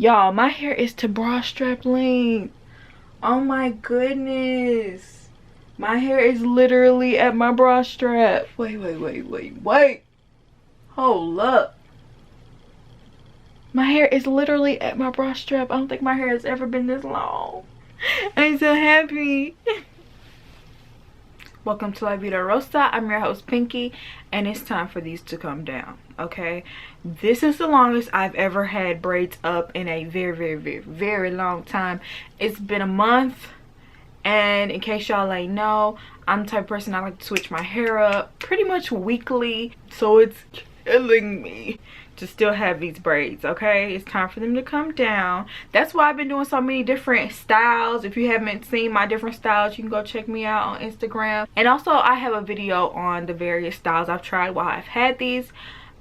Y'all, my hair is to bra strap length. Oh my goodness. My hair is literally at my bra strap. Wait. Hold up. My hair is literally at my bra strap. I don't think my hair has ever been this long. I'm so happy. Welcome to La Vida Rosa. I'm your host Pinky, and it's time for these to come down. Okay, this is the longest I've ever had braids up in a very long time. It's been a month, and in case y'all ain't know, I'm the type of person I like to switch my hair up pretty much weekly, so it's killing me to still have these braids. Okay, it's time for them to come down. That's why I've been doing so many different styles. If you haven't seen my different styles, you can go check me out on Instagram. And also I have a video on the various styles I've tried while I've had these.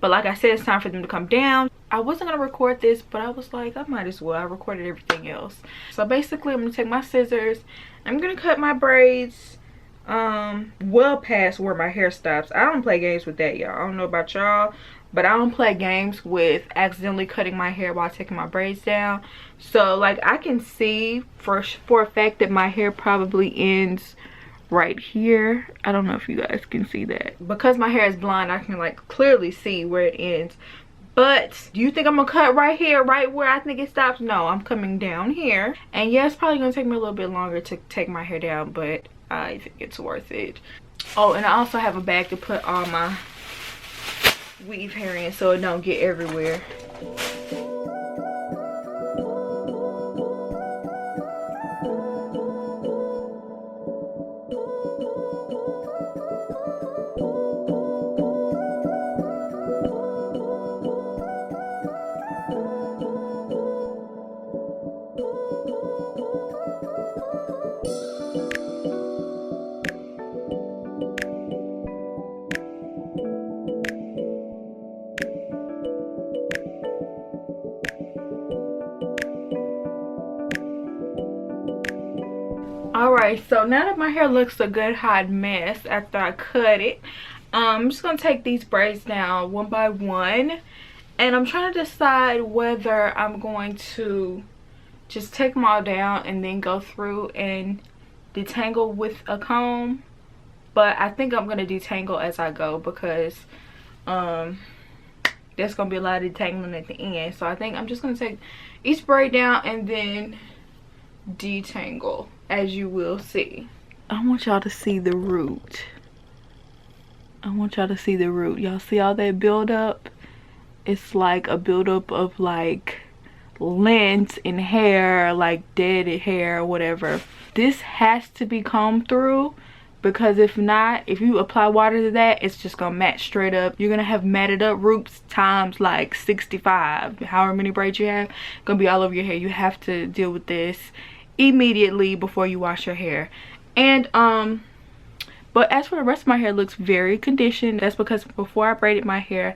But like I said, it's time for them to come down. I wasn't gonna record this, but I was like, I might as well. I recorded everything else. So basically I'm gonna take my scissors, I'm gonna cut my braids well past where my hair stops. I don't play games with that, y'all. I don't know about y'all, but I don't play games with accidentally cutting my hair while taking my braids down. So like I can see for a fact that my hair probably ends right here. I don't know if you guys can see that. Because my hair is blonde, I can like clearly see where it ends. But do you think I'm gonna cut right here, right where I think it stops? No, I'm coming down here. And yeah, it's probably gonna take me a little bit longer to take my hair down, but I think it's worth it. Oh, and I also have a bag to put all my weave hair in so it don't get everywhere. Alright, so now that my hair looks a good hot mess after I cut it, I'm just going to take these braids down one by one. And I'm trying to decide whether I'm going to just take them all down and then go through and detangle with a comb. But I think I'm going to detangle as I go because there's going to be a lot of detangling at the end. So I think I'm just going to take each braid down and then detangle, as you will see. I want y'all to see the root. Y'all see all that buildup? It's like a buildup of like lint in hair, like dead hair or whatever. This has to be combed through, because if not, if you apply water to that, it's just gonna mat straight up. You're gonna have matted up roots times like 65. However many braids you have, gonna be all over your hair. You have to deal with this immediately before you wash your hair. And but as for the rest of my hair, it looks very conditioned. That's because before I braided my hair,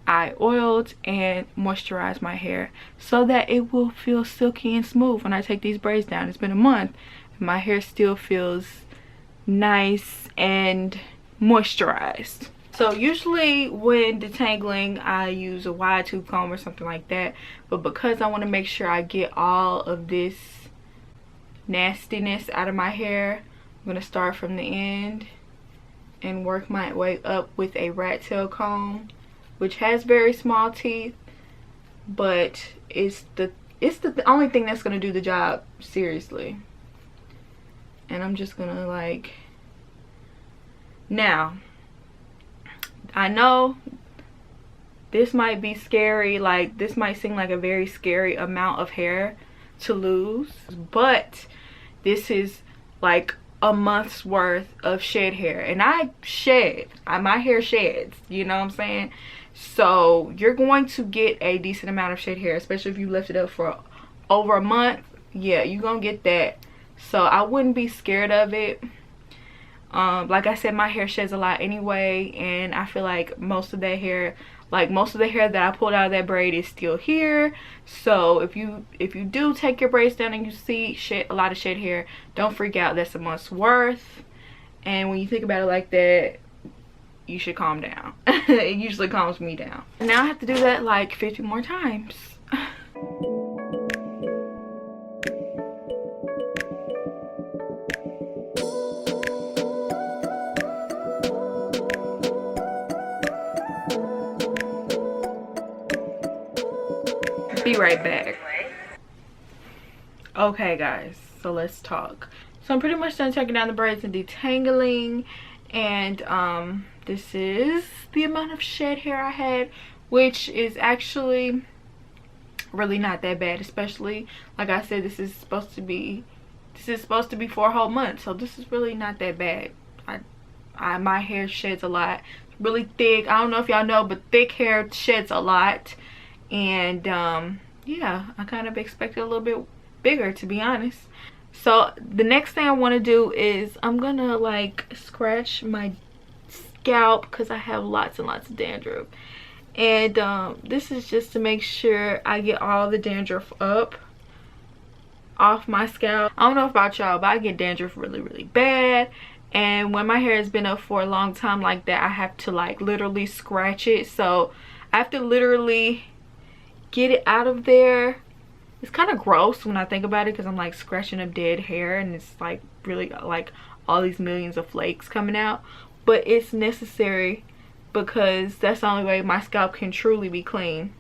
I oiled and moisturized my hair so that it will feel silky and smooth when I take these braids down. It's been a month and my hair still feels nice and moisturized. So usually when detangling, I use a wide tooth comb or something like that, but because I want to make sure I get all of this nastiness out of my hair, I'm going to start from the end and work my way up with a rat tail comb, which has very small teeth, but it's the only thing that's going to do the job, seriously. And I'm just going to like, now I know this might be scary, like this might seem like a very scary amount of hair to lose, but this is like a month's worth of shed hair, and I shed, my hair sheds, you know what I'm saying? So you're going to get a decent amount of shed hair, especially if you left it up for over a month. Yeah, you're gonna get that. So I wouldn't be scared of it. Like I said, my hair sheds a lot anyway, and I feel like most of that hair, like most of the hair that I pulled out of that braid is still here. So if you do take your braids down and you see a lot of shed hair, don't freak out. That's a month's worth. And when you think about it like that, you should calm down. It usually calms me down. Now I have to do that like 50 more times. right back. Okay guys, so let's talk. So I'm pretty much done taking down the braids and detangling, and this is the amount of shed hair I had, which is actually really not that bad, especially like I said, this is supposed to be 4 whole months, so this is really not that bad. My hair sheds a lot, really thick. I don't know if y'all know, but thick hair sheds a lot, and yeah, I kind of expected a little bit bigger, to be honest. So the next thing I want to do is I'm gonna like scratch my scalp because I have lots and lots of dandruff, and this is just to make sure I get all the dandruff up off my scalp. I don't know about y'all, but I get dandruff really bad, and when my hair has been up for a long time like that, I have to like literally scratch it. So I have to literally get it out of there. It's kind of gross when I think about it, because I'm like scratching up dead hair and it's like really like all these millions of flakes coming out, but it's necessary because that's the only way my scalp can truly be clean.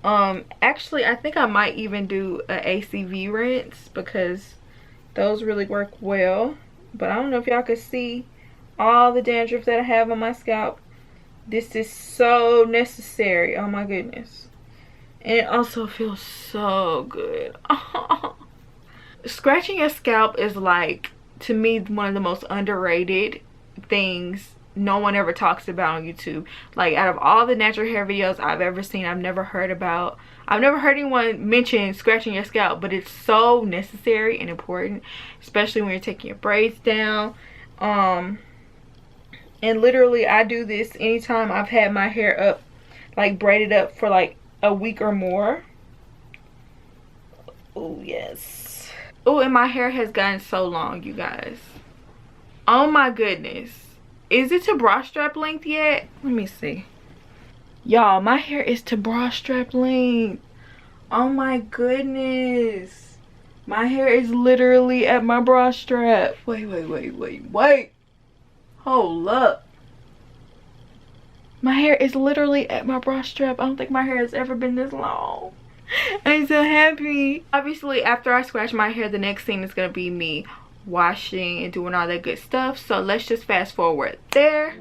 Actually I think I might even do an ACV rinse because those really work well, but I don't know if y'all could see all the dandruff that I have on my scalp. This is so necessary. Oh my goodness. And it also feels so good. Scratching your scalp is like, to me, one of the most underrated things no one ever talks about on YouTube. Like, out of all the natural hair videos I've ever seen, I've never heard anyone mention scratching your scalp, but it's so necessary and important, especially when you're taking your braids down. And literally I do this anytime I've had my hair up, like braided up for like a week or more. Oh yes. Oh, and my hair has gotten so long, you guys. Oh my goodness. Is it to bra strap length yet? Let me see. Y'all, my hair is to bra strap length. Oh my goodness. My hair is literally at my bra strap. Wait. Hold up. My hair is literally at my bra strap. I don't think my hair has ever been this long. I'm so happy. Obviously, after I scratch my hair, the next thing is going to be me washing and doing all that good stuff. So let's just fast forward there.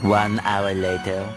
One hour later.